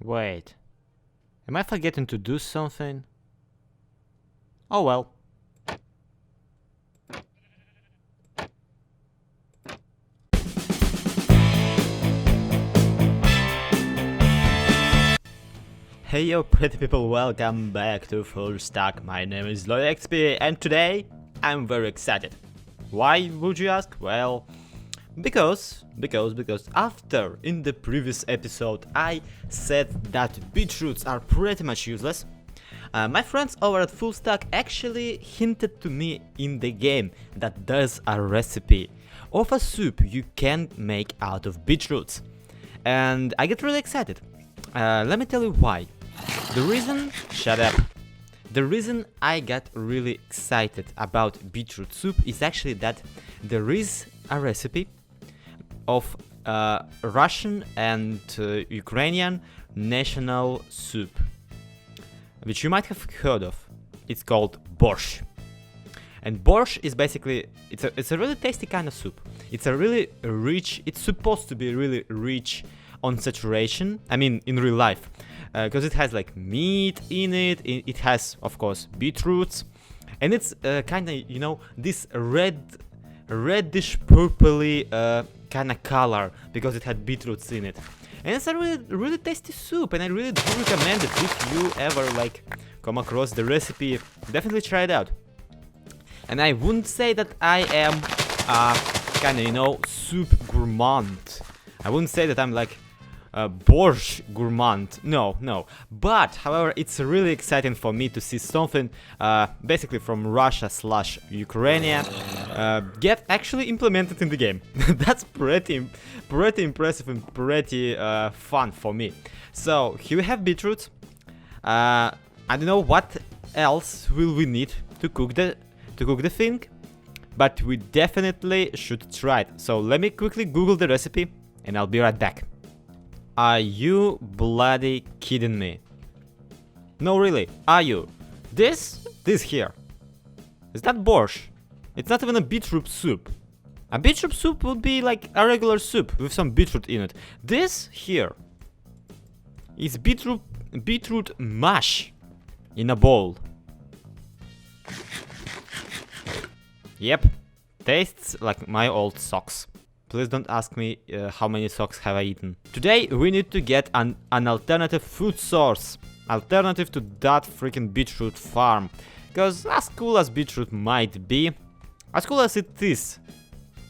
Wait. Am I forgetting to do something? Oh well. Hey yo pretty people, welcome back to FullStack. My name is ZloYxp and today I'm very excited. Why would you ask? Well, because after in the previous episode I said that beetroots are pretty much useless, my friends over at FullStack actually hinted to me in the game that there's a recipe of a soup you can make out of beetroots. And I get really excited. Let me tell you why. The reason... Shut up. The reason I got really excited about beetroot soup is actually that there is a recipe of Russian and Ukrainian national soup, which you might have heard of. It's called borscht. And borscht is basically, it's a really tasty kind of soup. It's a really rich, it's supposed to be really rich on saturation, I mean in real life, because it has like meat in it, it has of course beetroots, and it's kind of, you know, this reddish purpley kind of color because it had beetroots in it. And it's a really tasty soup, and I really do recommend it. If you ever like come across the recipe, definitely try it out. And I wouldn't say that I am kind of, you know, soup gourmand. I wouldn't say that I'm like borscht gourmand. No. But however, it's really exciting for me to see something basically from Russia/Ukraine get actually implemented in the game. That's pretty impressive and pretty fun for me. So here we have beetroot. I don't know what else will we need to cook the thing, but we definitely should try it. So let me quickly Google the recipe and I'll be right back. Are you bloody kidding me? No, really, are you? This here, is that borscht? It's not even a beetroot soup. A beetroot soup would be like a regular soup with some beetroot in it. This here is beetroot mash in a bowl. Yep, tastes like my old socks. Please don't ask me how many socks have I eaten. Today we need to get an alternative food source. Alternative to that freaking beetroot farm. Because as cool as beetroot might be, as cool as it is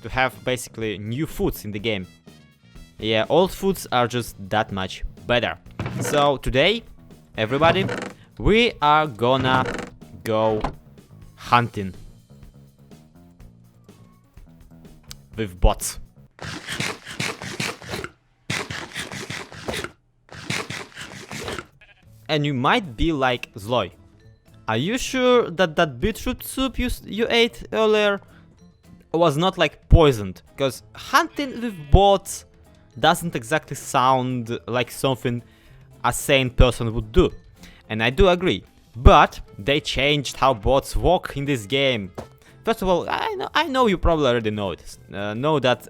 to have basically new foods in the game, yeah, old foods are just that much better. So today, everybody, we are gonna go hunting with bots. And you might be like, Zloy, are you sure that that beetroot soup you ate earlier was not like poisoned? Because hunting with bots doesn't exactly sound like something a sane person would do. And I do agree. But they changed how bots work in this game. First of all, I know you probably already know that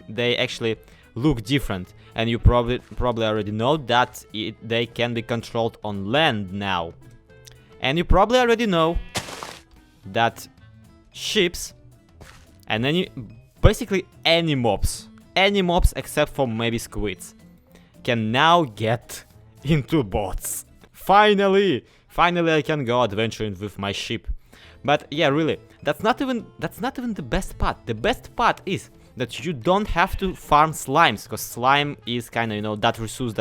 they actually look different, and you probably already know that they can be controlled on land now, and you probably already know that ships and basically any mobs except for maybe squids can now get into bots. Finally I can go adventuring with my ship. But yeah, really, that's not even the best part. The best part is that you don't have to farm slimes, because slime is kind of, you know, that resource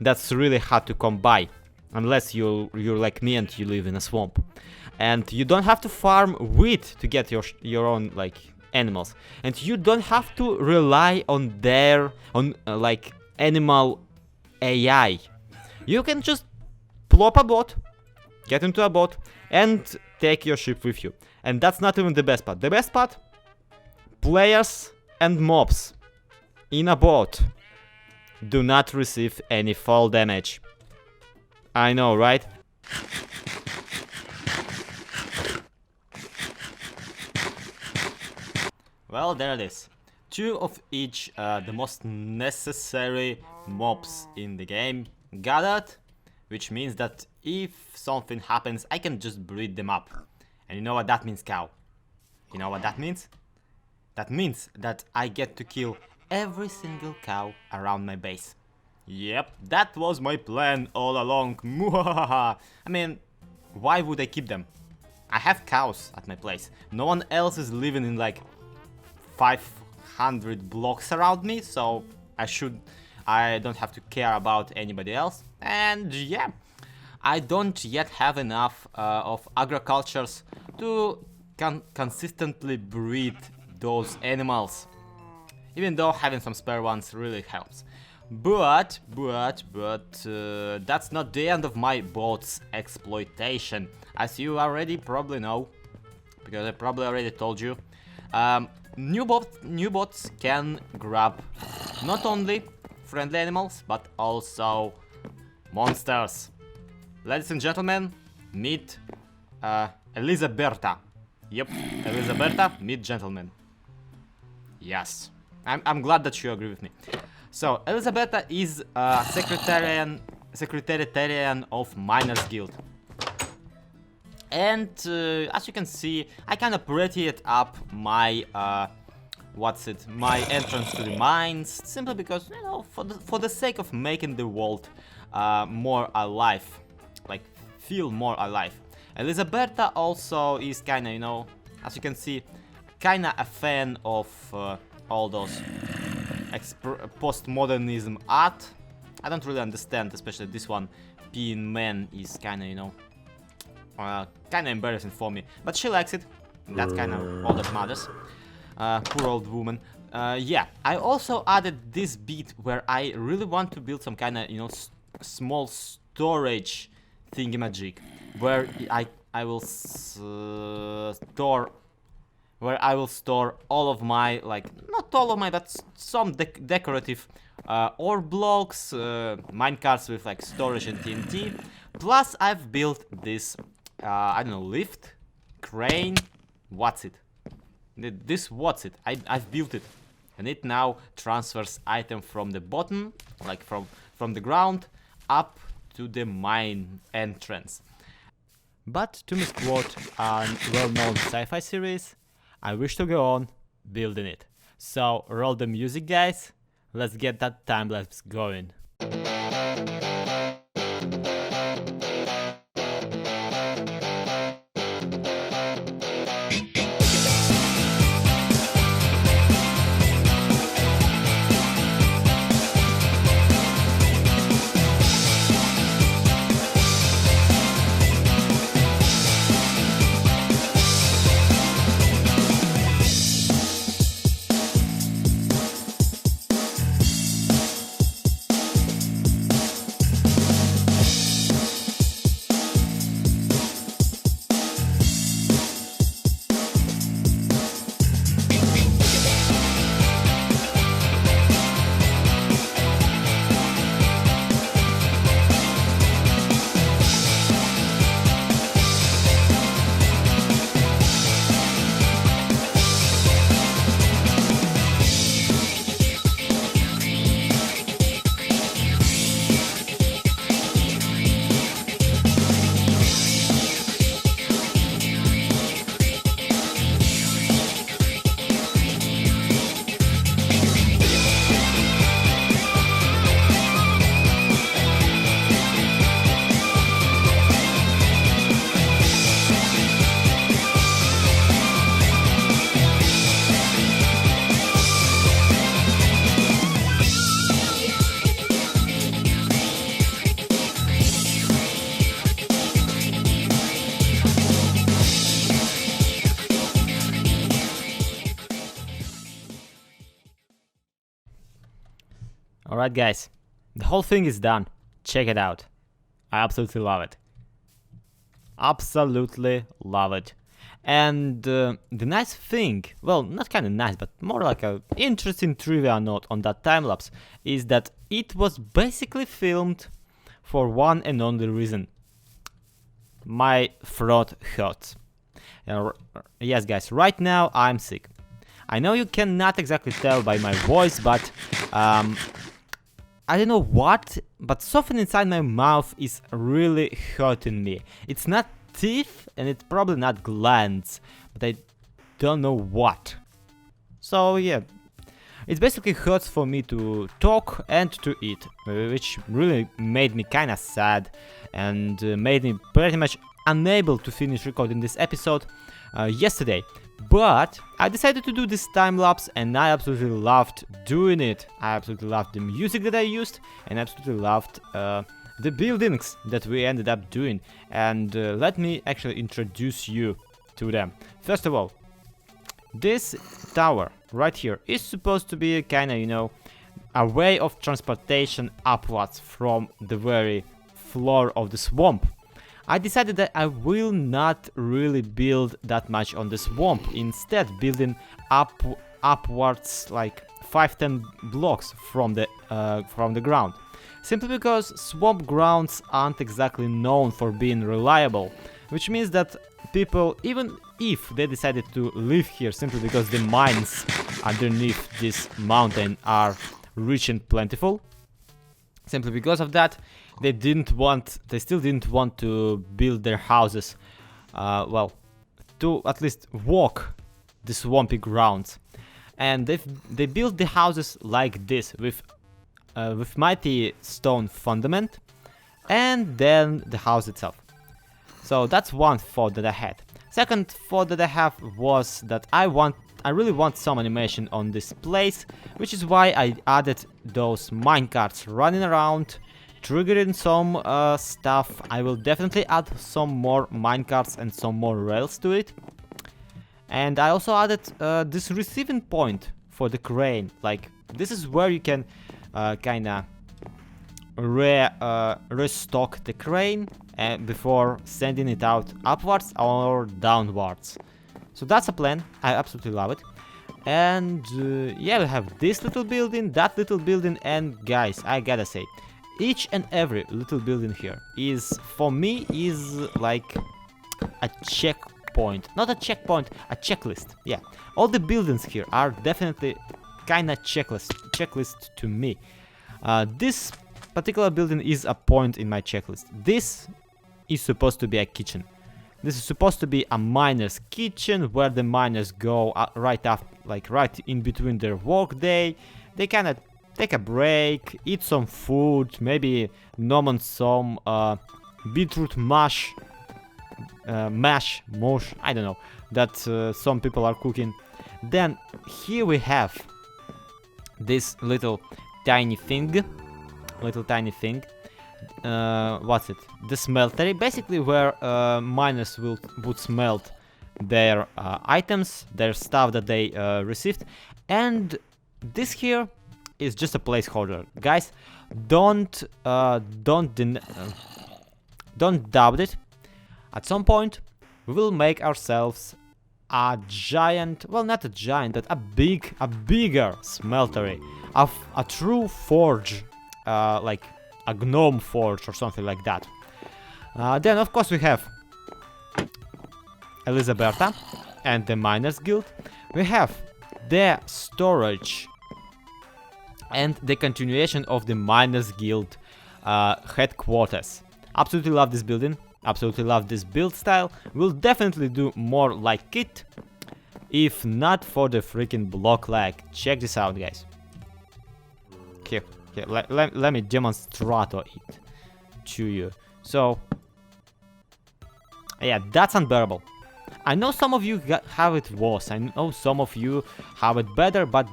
that's really hard to come by, unless you're like me and you live in a swamp. And you don't have to farm wheat to get your own like animals, and you don't have to rely on like animal AI. You can just plop a bot, get into a bot, and take your ship with you. And that's not even the best part. The best part, players and mobs in a bot do not receive any fall damage. I know, right? Well, there it is. Two of each, the most necessary mobs in the game. Got it? Which means that if something happens, I can just breed them up. And you know what that means, cow? You know what that means? That means that I get to kill every single cow around my base. Yep, that was my plan all along. I mean, why would I keep them? I have cows at my place. No one else is living in like 500 blocks around me, so I don't have to care about anybody else. And yeah, I don't yet have enough of agricultures to consistently breed those animals, even though having some spare ones really helps. But that's not the end of my bots exploitation, as you already probably know, because I probably already told you. New bots can grab not only friendly animals, but also monsters. Ladies and gentlemen, meet Elisabetta. Yep, Elisabetta, meet gentlemen. Yes, I'm glad that you agree with me. So, Elisabetta is a secretarian of Miners Guild. And as you can see, I kind of prettied up my my entrance to the mines, simply because, you know, for the sake of making the world more alive, like feel more alive. Elisabetta also is kind of, you know, as you can see, kind of a fan of all those postmodernism art. I don't really understand, especially this one. Being man is kind of, you know, kind of embarrassing for me, but she likes it. That's kind of all that matters. Poor old woman. Yeah, I also added this bit where I really want to build some kind of, you know, small storage thingamajig, where I will store all of my, like, not all of my, but some decorative ore blocks, minecarts with like storage and TNT. Plus I've built this, I don't know, lift, crane, what's it? I've built it, and it now transfers item from the bottom, like from the ground, up to the mine entrance. But to misquote a well-known sci-fi series, I wish to go on building it. So roll the music, guys. Let's get that time-lapse going. Alright guys, the whole thing is done. Check it out. I absolutely love it. Absolutely love it. And the nice thing, well, not kind of nice, but more like a interesting trivia note on that time-lapse, is that it was basically filmed for one and only reason. My throat hurts. Yes guys, right now I'm sick. I know you cannot exactly tell by my voice, but I don't know what but something inside my mouth is really hurting me. It's not teeth and it's probably not glands, but I don't know what. So yeah, it basically hurts for me to talk and to eat, which really made me kinda sad and made me pretty much unable to finish recording this episode yesterday. But I decided to do this time lapse and I absolutely loved doing it. I absolutely loved the music that I used and absolutely loved the buildings that we ended up doing. And let me actually introduce you to them. First of all, this tower right here is supposed to be a kinda, you know, a way of transportation upwards from the very floor of the swamp. I decided that I will not really build that much on the swamp, instead building upwards like 5-10 blocks from the ground. Simply because swamp grounds aren't exactly known for being reliable, which means that people, even if they decided to live here simply because the mines underneath this mountain are rich and plentiful, simply because of that, they still didn't want to build their houses, well, to at least walk the swampy grounds. And they built the houses like this, with mighty stone fundament, and then the house itself. So that's one thought that I had. Second thought that I have was that I really want some animation on this place, which is why I added those minecarts running around, triggering some stuff. I will definitely add some more minecarts and some more rails to it. And I also added this receiving point for the crane. Like, this is where you can kinda restock the crane before sending it out upwards or downwards. So that's a plan. I absolutely love it. And yeah, we have this little building, that little building, and guys, I gotta say, each and every little building here is, for me, is like a checkpoint. Not a checkpoint, a checklist. Yeah, all the buildings here are definitely kinda checklist to me. This particular building is a point in my checklist. This is supposed to be a kitchen. This is supposed to be a miner's kitchen where the miners go right in between their work day. They kind of take a break, eat some food, maybe nom on some beetroot mush, I don't know, that some people are cooking. Then here we have this little tiny thing. What's it? The smeltery, basically where miners would smelt their items, their stuff that they received. And this here is just a placeholder, guys. Don't doubt it. At some point, we will make ourselves a giant, well, not a giant, but a bigger smeltery, of a true forge, like a gnome forge or something like that. Then of course we have Elizabetha and the Miners Guild. We have their storage and the continuation of the Miners Guild headquarters. Absolutely love this building. Absolutely love this build style. We'll definitely do more like it, if not for the freaking block lag. Check this out, guys. Here, let me demonstrate it to you. So, yeah, that's unbearable. I know some of you have it worse. I know some of you have it better, but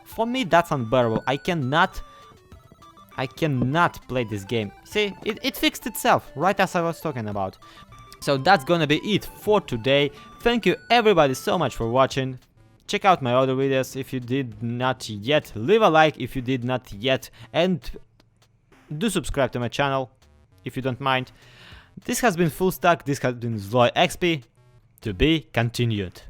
for me, that's unbearable. I cannot play this game. See, it fixed itself, right as I was talking about. So that's gonna be it for today. Thank you everybody so much for watching. Check out my other videos if you did not yet. Leave a like if you did not yet. And do subscribe to my channel if you don't mind. This has been FullStack. This has been ZloYxp. To be continued.